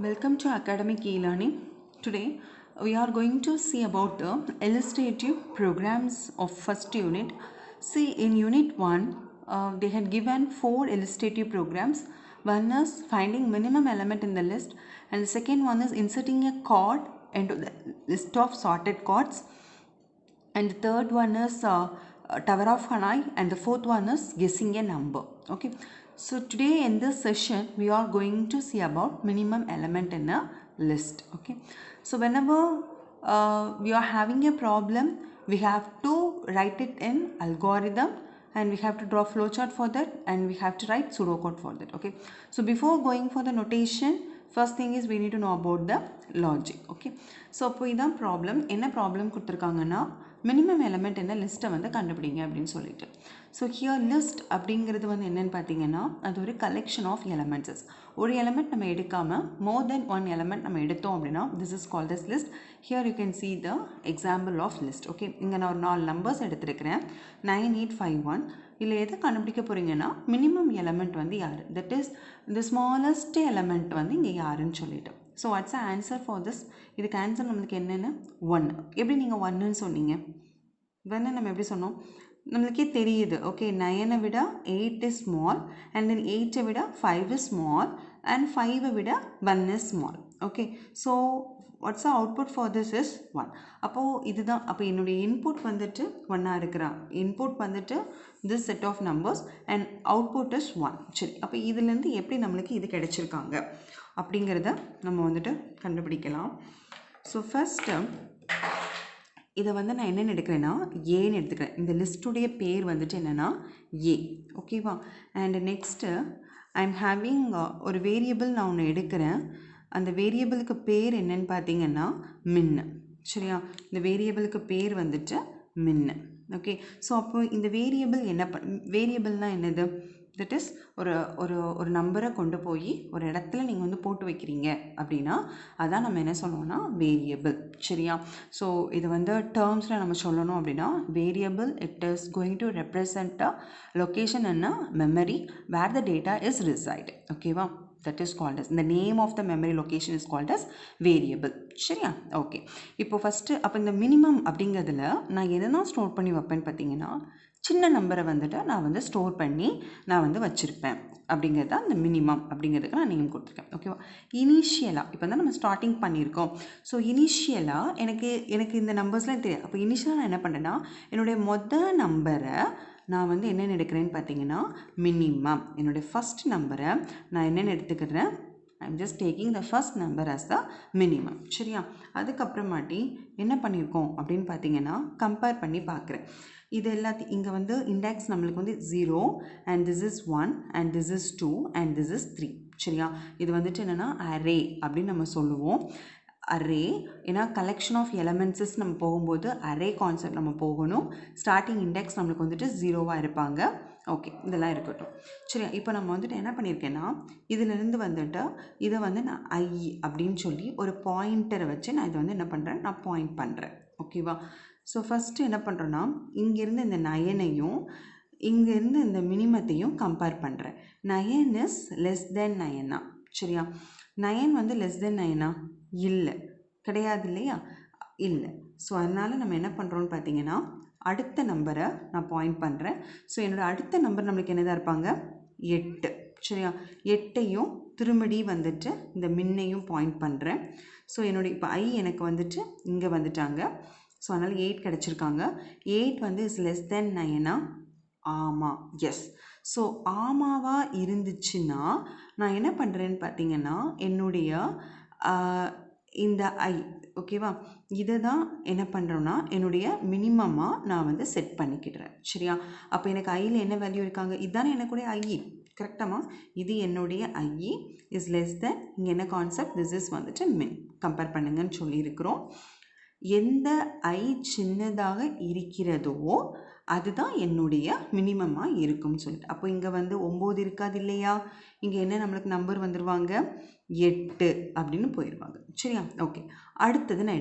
Welcome to academic e-learning. Today we are going to see about the illustrative programs of first unit. See, in unit 1 they had given 4 illustrative programs. One is finding minimum element in the list, and the second one is inserting a chord into the list of sorted chords, and the third one is Tower of Hanai, and the fourth one is guessing a number. Okay, so today in this session we are going to see about minimum element in a list. Okay, so whenever we are having a problem, we have to write it in algorithm, and we have to draw flowchart for that, and we have to write pseudocode for that. Okay, so before going for the notation, first thing is we need to know about the logic. Okay, so இப்போ இதான் problem. என்ன problem கொடுத்திருக்காங்கன்னா minimum element என்ன லிஸ்ட்டை வந்து கண்டுபிடிங்க அப்படின்னு சொல்லிட்டு. So here list அப்படிங்கிறது வந்து என்னென்னு பார்த்தீங்கன்னா அது ஒரு கலெக்ஷன் ஆஃப் எலமெண்ட்ஸஸ். ஒரு எலமெண்ட் நம்ம எடுக்காமல் மோர் தென் ஒன் எலமெண்ட் நம்ம எடுத்தோம் அப்படின்னா this is called as list. Here you can see the example of list. Okay, இங்கே நான் ஒரு 4 நம்பர்ஸ் எடுத்துருக்கிறேன், 9851. இல்லை எதை கண்டுபிடிக்க போகிறீங்கன்னா மினிமம் எலமெண்ட் வந்து யார், that is the smallest element வந்து இங்கே யாருன்னு சொல்லிட்டு. So what's the answer for this? இதுக்கு ஆன்சர் நம்மளுக்கு என்னென்னு 1. எப்படி நீங்கள் 1ன்னு சொன்னீங்க? 1 நம்ம எப்படி சொன்னோம்? நம்மளுக்கே தெரியுது. ஓகே, 9 விட 8 is small, and then 8 விட 5 is small, and 5 விட 1 is small. Okay, so what's the output for this is 1. அப்போது இதுதான், அப்போ என்னுடைய இன்புட் வந்துட்டு 1ஆக இருக்கிறான். இன்புட் வந்துட்டு this set of numbers and output is 1. சரி, அப்போ இதுலேருந்து எப்படி நம்மளுக்கு இது கிடைச்சிருக்காங்க அப்படிங்கிறத நம்ம வந்துட்டு கண்டுபிடிக்கலாம். ஸோ ஃபஸ்ட்டு இதை வந்து நான் என்னென்னு எடுக்கிறேன்னா ஏன்னு எடுத்துக்கிறேன். இந்த லிஸ்ட்டுடைய பேர் வந்துட்டு என்னென்னா ஏ. ஓகேவா? And next I am having ஒரு வேரியபிள் நான் ஒன்று எடுக்கிறேன். அந்த வேரியபிளுக்கு பேர் என்னன்னு பார்த்தீங்கன்னா மின்னு. சரியா? இந்த வேரியபிளுக்கு பேர் வந்துட்டு மின்னு. ஓகே, ஸோ அப்போ இந்த வேரியபிள் என்ன வேரியபிள்னால் என்னது? தட் இஸ் ஒரு நம்பரை கொண்டு போய் ஒரு இடத்துல நீங்கள் வந்து போட்டு வைக்கிறீங்க அப்படின்னா அதான் நம்ம என்ன சொல்லுவோம்னா வேரியபிள். சரியா? ஸோ இது வந்து டேர்ம்ஸில் நம்ம சொல்லணும் அப்படின்னா variable it is going to represent a location in a memory where the data is reside. ஓகேவா? that is called as the name of the memory location is called as variable. சரியா? Okay, இப்போ first அப்போ இந்த minimum அப்படிங்கிறதுல நான் எதனால் store பண்ணி வைப்பேன்னு பார்த்தீங்கன்னா சின்ன நம்பரை வந்துட்டு நான் வந்து ஸ்டோர் பண்ணி நான் வந்து வச்சுருப்பேன் அப்படிங்கிறது தான் இந்த மினிமம் அப்படிங்கிறதுக்கு நான் நேம் கொடுத்துருக்கேன். ஓகேவா? இனிஷியலாக இப்போ தான் நம்ம ஸ்டார்டிங் பண்ணியிருக்கோம். ஸோ இனிஷியலாக எனக்கு இந்த நம்பர்ஸ்லாம் தெரியாது. அப்போ இனிஷியலாக நான் என்ன பண்ணுறேன்னா என்னுடைய மொதல் நம்பரை நான் வந்து என்னென்னு எடுக்கிறேன்னு பார்த்தீங்கன்னா மினிமம். என்னுடைய ஃபஸ்ட் நம்பரை நான் என்னென்னு எடுத்துக்கிறேன், I am just taking the first number as the minimum. சரியா? அதுக்கப்புறமாட்டி என்ன பண்ணியிருக்கோம் அப்படின்னு பார்த்தீங்கன்னா கம்பேர் பண்ணி பார்க்குறேன். இது எல்லாத்தையும் இங்கே வந்து இண்டெக்ஸ் நம்மளுக்கு வந்து 0 and this is 1 and this is 2 and this is 3. சரியா? இது வந்துட்டு என்னென்னா அரே அப்படின்னு நம்ம சொல்லுவோம். அரே ஏன்னா கலெக்ஷன் ஆஃப் எலமெண்ட்ஸஸ் நம்ம போகும்போது அரே கான்செப்ட் நம்ம போகணும். ஸ்டார்டிங் இண்டெக்ஸ் நம்மளுக்கு வந்துட்டு 0வாக இருப்பாங்க. ஓகே, இதெல்லாம் இருக்கட்டும். சரியா? இப்போ நம்ம வந்துட்டு என்ன பண்ணியிருக்கேன்னா இதிலிருந்து வந்துட்டு இதை வந்து நான் ஐ அப்படின்னு சொல்லி ஒரு பாயிண்டரை வச்சு நான் இதை வந்து என்ன பண்ணுறேன், நான் பாயிண்ட் பண்ணுறேன். ஓகேவா? ஸோ ஃபஸ்ட்டு என்ன பண்ணுறோன்னா இங்கேருந்து இந்த 9ஐயும் இங்கேருந்து இந்த மினிமத்தையும் கம்பேர் பண்ணுறேன். 9 இஸ் லெஸ் தென் 9. சரியா? 9 வந்து லெஸ் தென் 9 இல்லை, கிடையாது இல்லையா? இல்லை. ஸோ அதனால் நம்ம என்ன பண்ணுறோன்னு பார்த்தீங்கன்னா அடுத்த நம்பரை நான் பாயிண்ட் பண்ணுறேன். ஸோ என்னோடய அடுத்த நம்பர் நம்மளுக்கு என்னதான் இருப்பாங்க, 8. சரியா? 8ஐயும் திரும்படி வந்துட்டு இந்த மின்னையும் பாயிண்ட் பண்ணுறேன். ஸோ என்னுடைய இப்போ ஐ எனக்கு வந்துட்டு இங்கே வந்துட்டாங்க. ஸோ அதனால் 8 கிடச்சிருக்காங்க. 8 வந்து இஸ் லெஸ் தென் 9. ஆமாம், எஸ். ஸோ ஆமாவாக இருந்துச்சுன்னா நான் என்ன பண்ணுறேன்னு பார்த்தீங்கன்னா என்னுடைய இந்த ஐ, ஓகேவா, இதை தான் என்ன பண்ணுறோன்னா என்னுடைய மினிமமாக நான் வந்து செட் பண்ணிக்கிடுறேன். சரியா? அப்போ எனக்கு ஐயில் என்ன வேல்யூ இருக்காங்க, இதுதானே எனக்குடைய ஐஇ. கரெக்டாமா? இது என்னுடைய ஐஇ இஸ் லெஸ் தென் இங்கே என்ன கான்செப்ட், திஸ் இஸ் வந்துட்டு மின். கம்பேர் பண்ணுங்கன்னு சொல்லியிருக்கிறோம். எந்த ஐ சின்னதாக இருக்கிறதோ அதுதான் என்னுடைய மினிமமாக இருக்கும்னு சொல்லிட்டு. அப்போ இங்கே வந்து 9 இருக்காது இல்லையா? இங்கே என்ன நம்மளுக்கு நம்பர் வந்துடுவாங்க, 8 அப்படின்னு போயிடுவாங்க. சரியா? ஓகே, அடுத்தது நான்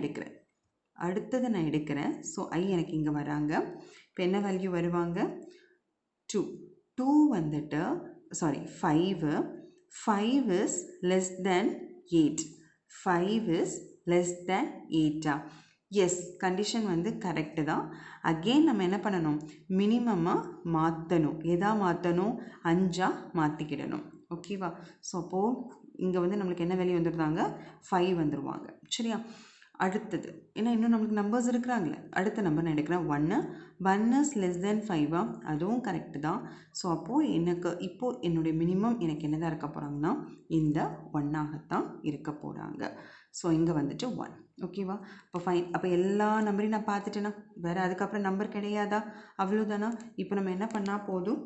எடுக்கிறேன். ஸோ ஐ எனக்கு இங்கே வராங்க. இப்போ என்ன வேல்யூ வருவாங்க, 2 வந்துட்டு sorry 5 is less than 8. 5 is less than 8. Yes condition வந்து கரெக்டு தான். அகெயின் நம்ம என்ன பண்ணணும், மினிமமாக மாற்றணும். எதா மாற்றணும், 5 மாற்றிக்கிடணும். ஓகேவா? ஸோ அப்போது இங்கே வந்து நம்மளுக்கு என்ன வேல்யூ வந்துடுறாங்க, 5 வந்துடுவாங்க. சரியா? அடுத்தது ஏன்னா இன்னும் நம்மளுக்கு நம்பர்ஸ் இருக்கிறாங்களே, அடுத்த நம்பர் நான் எடுக்கிறேன் 1. 1 இஸ் லெஸ் தென் 5. அதுவும் கரெக்டு தான். ஸோ அப்போது எனக்கு இப்போது என்னுடைய மினிமம் எனக்கு என்னதான் இருக்க போகிறாங்கன்னா இந்த 1ஆகத்தான் இருக்க போகிறாங்க. ஸோ இங்கே வந்துட்டு 1. ஓகேவா? இப்போ ஃபைன். அப்போ எல்லா நம்பரையும் நான் பார்த்துட்டேன்னா வேறு அதுக்கப்புறம் நம்பர் கிடையாதா? அவ்வளோதானா? இப்போ நம்ம என்ன பண்ணால் போதும்,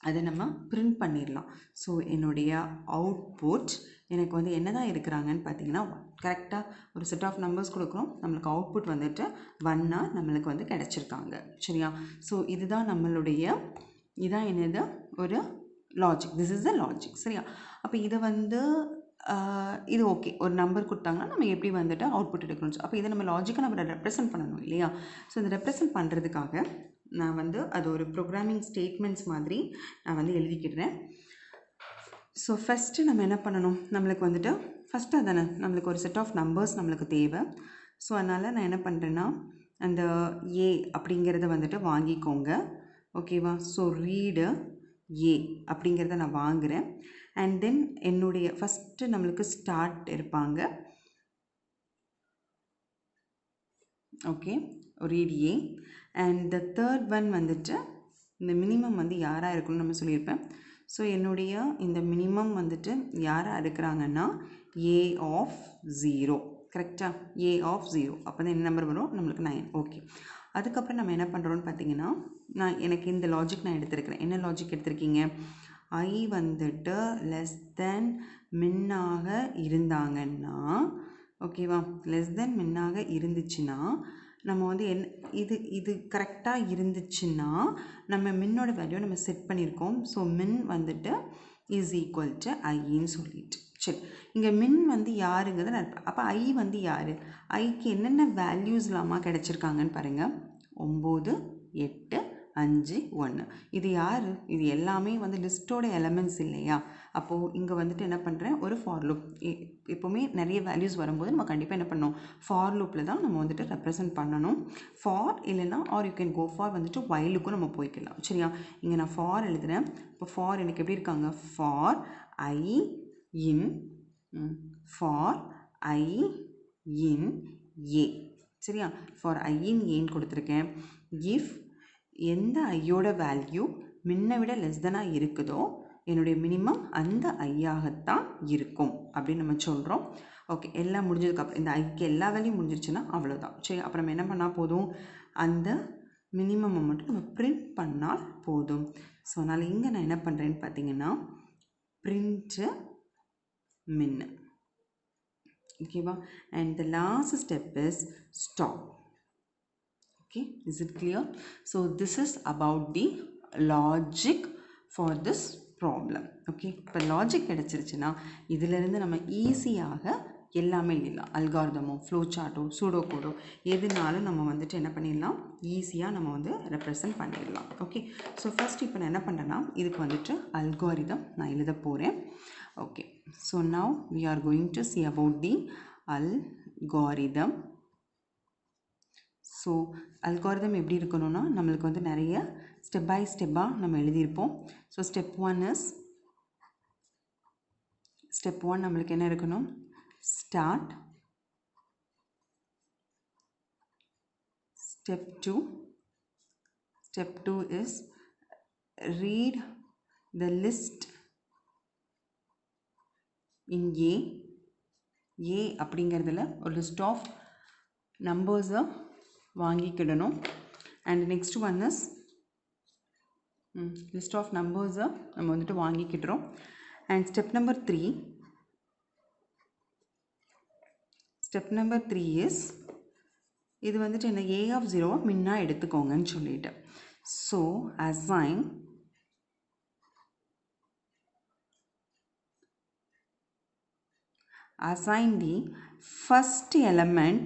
அதை நம்ம பிரிண்ட் பண்ணிடலாம். ஸோ என்னுடைய அவுட்புட் எனக்கு வந்து என்ன தான் இருக்கிறாங்கன்னு பார்த்தீங்கன்னா 1. கரெக்டாக ஒரு செட் ஆஃப் நம்பர்ஸ் கொடுக்குறோம், நம்மளுக்கு அவுட்புட் வந்துட்டு 1 நம்மளுக்கு வந்து கிடச்சிருக்காங்க. சரியா? ஸோ இதுதான் நம்மளுடைய இதான் என்னது ஒரு logic. This is the logic. சரியா? அப்போ இதை வந்து இது ஓகே, ஒரு நம்பர் கொடுத்தாங்கன்னா நம்ம எப்படி வந்துட்டு அவுட்புட் எடுக்கணும். அப்போ இதை நம்ம லாஜிக்காக நம்ம ரெப்ரசன்ட் பண்ணணும் இல்லையா? ஸோ இந்த ரெப்ரசன்ட் பண்ணுறதுக்காக நான் வந்து அது ஒரு ப்ரோக்ராமிங் ஸ்டேட்மெண்ட்ஸ் மாதிரி நான் வந்து எழுதிக்கிடுறேன். ஸோ ஃபஸ்ட்டு நம்ம என்ன பண்ணணும், நம்மளுக்கு வந்துட்டு ஃபஸ்ட்டு அதானே நம்மளுக்கு ஒரு செட் ஆஃப் நம்பர்ஸ் நம்மளுக்கு தேவை. ஸோ அதனால் நான் என்ன பண்ணுறேன்னா அந்த ஏ அப்படிங்கிறத வந்துட்டு வாங்கிக்கோங்க. ஓகேவா? ஸோ ரீடு ஏ அப்படிங்கிறத நான் வாங்குகிறேன். அண்ட் தென் என்னுடைய ஃபஸ்ட்டு நம்மளுக்கு ஸ்டார்ட் இருப்பாங்க. Okay, read A. And the third one வந்துட்டு இந்த மினிமம் வந்து யாராக இருக்கணும்னு நம்ம சொல்லியிருப்பேன். ஸோ என்னுடைய இந்த மினிமம் வந்துட்டு யாராக இருக்கிறாங்கன்னா ஏ ஆஃப் 0. கரெக்டாக? ஏ ஆஃப் 0. அப்போ தான் என்ன நம்பர் வரும், நம்மளுக்கு 9. ஓகே. அதுக்கப்புறம் நம்ம என்ன பண்ணுறோன்னு பார்த்தீங்கன்னா, எனக்கு இந்த லாஜிக் நான் எடுத்துருக்கிறேன். என்ன லாஜிக் எடுத்திருக்கீங்க, ஐ வந்துட்டு லெஸ் தென் மின்னாக இருந்தாங்கன்னா, ஓகேவா, லெஸ் தென் மின்னாக இருந்துச்சுன்னா நம்ம வந்து இது கரெக்டாக இருந்துச்சுன்னா நம்ம மின்னோட வேல்யூ நம்ம செட் பண்ணியிருக்கோம். ஸோ மின் வந்துட்டு இஸ் ஈக்குவல் டு ஐன்னு சொல்லிட்டு. சரி, இங்கே மின் வந்து யாருங்கிறத நான் இருப்பேன். அப்போ ஐ வந்து யார், ஐக்கு என்னென்ன வேல்யூஸ்லாமா கிடச்சிருக்காங்கன்னு பாருங்கள். 9, 8, 5, 1. இது யார், இது எல்லாமே வந்து லிஸ்ட்டோட எலமெண்ட்ஸ் இல்லையா? அப்போது இங்கே வந்துட்டு என்ன பண்ணுறேன், ஒரு ஃபார் லூப். எப்போவுமே நிறைய வேல்யூஸ் வரும்போது நம்ம கண்டிப்பாக என்ன பண்ணணும், ஃபார் லூப்பில் தான் நம்ம வந்துட்டு ரெப்ரசன்ட் பண்ணணும். ஃபார் இல்லைன்னா or you can go for வந்துட்டு வைலுக்கும் நம்ம போய்க்கலாம். சரியா? இங்கே நான் ஃபார் எழுதுகிறேன். இப்போ ஃபார் எனக்கு எப்படி இருக்காங்க, ஃபார் ஐ இன் ஏ. சரியா? ஃபார் ஐ இன் ஏன்னு கொடுத்துருக்கேன். இஃப் எந்த ஐயோட வேல்யூ முன்னை விட லெஸ் தெனாக இருக்குதோ என்னுடைய மினிமம் அந்த ஐயாகத்தான் இருக்கும் அப்படின்னு நம்ம சொல்கிறோம். ஓகே, எல்லாம் முடிஞ்சதுக்கப்புறம் இந்த ஐக்கு எல்லா வேல்யூம் முடிஞ்சிருச்சுன்னா அவ்வளோதான். சரி, அப்புறம் நம்ம என்ன பண்ணால் போதும், அந்த மினிமம் மட்டும் நம்ம பிரிண்ட் பண்ணால் போதும். ஸோ அதனால் இங்கே நான் என்ன பண்ணுறேன்னு பார்த்தீங்கன்னா பிரிண்ட்டு min. ஓகேவா? and the last step is stop. Okay, is it clear? So this is about the logic for this problem. Okay, இப்போ லாஜிக் கிடச்சிருச்சுன்னா இதிலிருந்து நம்ம ஈஸியாக எல்லாமே எழுதலாம். அல்காரிதமோ, ஃப்ளோ சார்ட்டோ, சூடோ கோடோ எதுனாலும் நம்ம வந்துட்டு என்ன பண்ணிடலாம், ஈஸியாக நம்ம வந்து ரெப்ரசன்ட் பண்ணிடலாம். ஓகே, ஸோ ஃபஸ்ட் இப்போ நான் என்ன பண்ணுறேன்னா இதுக்கு வந்துட்டு அல்காரிதம் நான் எழுத போகிறேன். Okay, so now we are going to see about the algorithm. So algorithm எப்படி இருக்கணும்னா நம்மளுக்கு வந்து நிறைய ஸ்டெப் பை ஸ்டெப்பாக நம்ம எழுதியிருப்போம். ஸோ ஸ்டெப் 1 நம்மளுக்கு என்ன இருக்கணும், start. Step 2 is read the list in A அப்படிங்கிறதுல ஒரு லிஸ்ட் ஆஃப் நம்பர்ஸை வாங்கிக்கிடணும். And next one is list of நம்பர்ஸை நம்ம வந்துட்டு வாங்கிக்கிடுறோம். அண்ட் ஸ்டெப் நம்பர் 3 இஸ் இது வந்துட்டு என்ன, ஏ ஆஃப் 0 முன்னா எடுத்துக்கோங்கன்னு சொல்லிட்டு. So assign the first element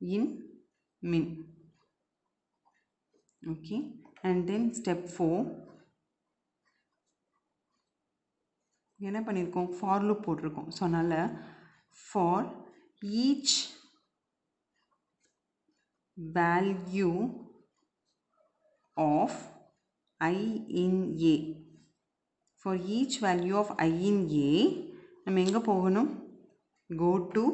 in min. Okay, and then step 4 என்ன பண்ணியிருக்கோம், for loop போட்டிருக்கோம். ஸோ அதனால் for each value of I in A, for each value of I in A நம்ம எங்கே போகணும், go to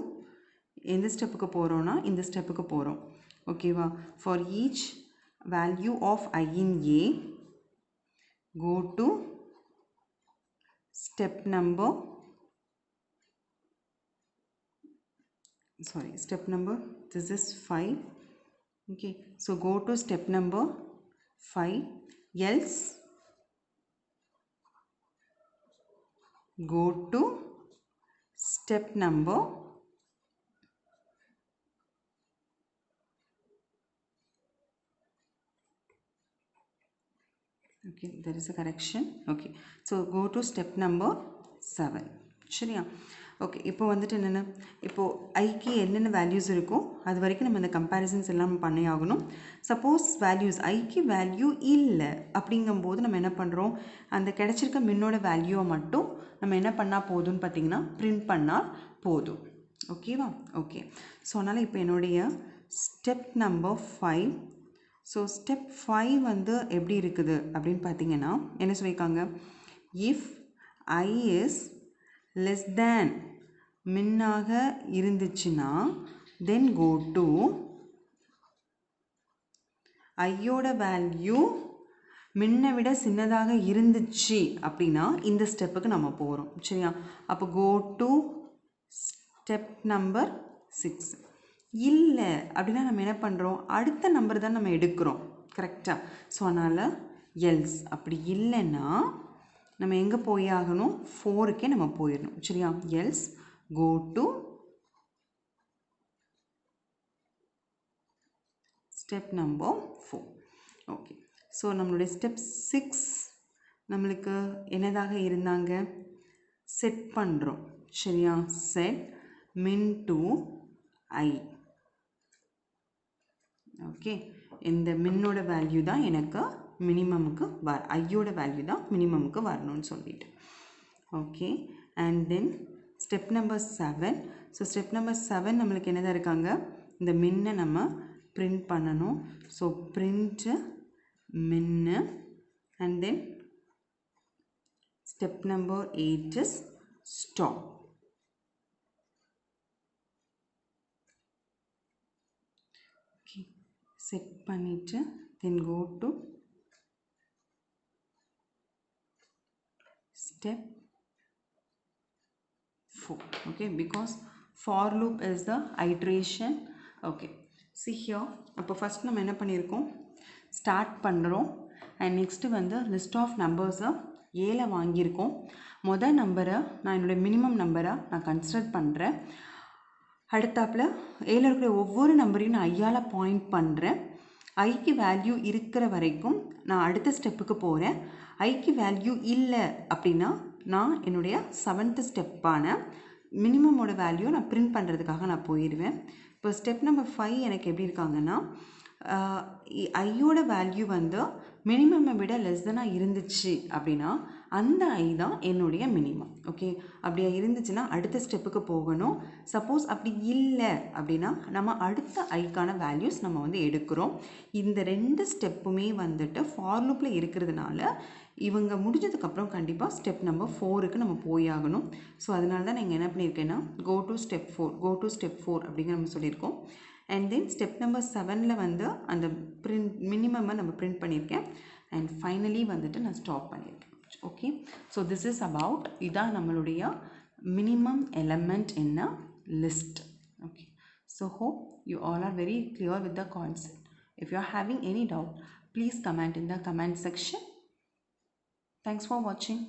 எந்த ஸ்டெப்புக்கு போகிறோன்னா இந்த ஸ்டெப்புக்கு போகிறோம். ஓகேவா, for each value of I in A go to step number this is 5. Okay, so go to step number 5, else go to step number okay, there is a correction. Okay, so go to step number 7. சரியா, okay. இப்போ வந்துட்டு என்னென்ன, இப்போது ஐக்கு என்னென்ன values இருக்கோ அது வரைக்கும் நம்ம இந்த கம்பேரிசன்ஸ் எல்லாம் பண்ணி ஆகணும். சப்போஸ் வேல்யூஸ் ஐக்கு வேல்யூ இல்லை அப்படிங்கும்போது நம்ம என்ன பண்ணுறோம், அந்த கிடச்சிருக்க மின்னோட வேல்யூவை மட்டும் நம்ம என்ன பண்ணால் போதும்னு பார்த்திங்கன்னா பிரிண்ட் பண்ணால் போதும். ஓகேவா, ஓகே. ஸோ அதனால் இப்போ என்னுடைய ஸ்டெப் நம்பர் 5, ஸோ ஸ்டெப் 5 வந்து எப்படி இருக்குது அப்படின்னு பார்த்தீங்கன்னா என்ன சொல்லியிருக்காங்க, if I is less than மின்னாக இருந்துச்சுன்னா தென் கோ டு ஐயோட வேல்யூ மின்னை விட சின்னதாக இருந்துச்சு அப்படின்னா இந்த ஸ்டெப்புக்கு நம்ம போகிறோம். சரியா, அப்போ கோ டு ஸ்டெப் நம்பர் 6. இல்லை அப்படின்னா நம்ம என்ன பண்ணுறோம், அடுத்த நம்பர் தான் நம்ம எடுக்கிறோம். கரெக்டாக, ஸோ அதனால் எல்ஸ் அப்படி இல்லைன்னா நம்ம எங்கே போய் ஆகணும், 4க்கே நம்ம போயிடணும். சரியா, else go to step number 4. Okay, so நம்மளுடைய ஸ்டெப் 6 நம்மளுக்கு என்னதாக இருந்தாங்க, செட் பண்ணுறோம். சரியா, செட் மின் டு ஐ. ஓகே, இந்த மின்னோட வேல்யூ தான் எனக்கு மினிமமுக்கு ஐயோட வேல்யூ தான் மினிமமுக்கு வரணும்னு சொல்லிட்டு. Okay, and then step number 7. So step number 7 நம்மளுக்கு என்னதான் இருக்காங்க, இந்த மின்னை நம்ம பிரிண்ட் பண்ணணும். So print min, and then step number 8 is stop. Set பண்ணிவிட்டு then go to step 4. okay, because for loop is the iteration. okay, see here, அப்போ first நம்ம என்ன பண்ணியிருக்கோம், ஸ்டார்ட் பண்ணுறோம். அண்ட் நெக்ஸ்ட்டு வந்து லிஸ்ட் ஆஃப் நம்பர்ஸை ஏல வாங்கியிருக்கோம். மொதல் நம்பரை நான் என்னுடைய மினிமம் நம்பரை நான் கன்சிடர் பண்ணுறேன். அடுத்தாப்பில் ஏல இருக்கிற ஒவ்வொரு நம்பரையும் நான் ஐயால் பாயிண்ட் பண்ணுறேன். ஐக்கு வேல்யூ இருக்கிற வரைக்கும் நான் அடுத்த ஸ்டெப்புக்கு போகிறேன். ஐக்கு வேல்யூ இல்லை அப்படின்னா நான் என்னுடைய 7th ஸ்டெப்பான மினிமமோட வேல்யூ நான் பிரிண்ட் பண்ணுறதுக்காக நான் போயிடுவேன். இப்போ ஸ்டெப் நம்பர் 5 எனக்கு எப்படி இருக்காங்கன்னா, ஐயோட வேல்யூ வந்து மினிமமை விட லெஸ் தெனாக இருந்துச்சு அப்படின்னா அந்த ஐ தான் என்னுடைய மினிமம். ஓகே, அப்படியா இருந்துச்சுன்னா அடுத்த ஸ்டெப்புக்கு போகணும். சப்போஸ் அப்படி இல்லை அப்படின்னா நம்ம அடுத்த ஐக்கான வேல்யூஸ் நம்ம வந்து எடுக்கிறோம். இந்த 2 ஸ்டெப்புமே வந்துட்டு ஃபார் லூப்பில் இருக்கிறதுனால இவங்க முடிஞ்சதுக்கப்புறம் கண்டிப்பாக ஸ்டெப் நம்பர் 4க்கு நம்ம போயாகணும். ஸோ அதனால தான் நீங்கள் என்ன பண்ணியிருக்கேன்னா கோ டு ஸ்டெப் 4 அப்படிங்கிற நம்ம சொல்லியிருக்கோம். அண்ட் தென் ஸ்டெப் நம்பர் 7ல் வந்து அந்த மினிமமை நம்ம பிரிண்ட் பண்ணியிருக்கேன். அண்ட் ஃபைனலி வந்துட்டு நான் ஸ்டாப் பண்ணியிருக்கேன். Okay, so this is about, இதான் நம்மளுடைய minimum element in a list. Okay, so hope you all are very clear with the concept. If you are having any doubt, please comment in the comment section. Thanks for watching.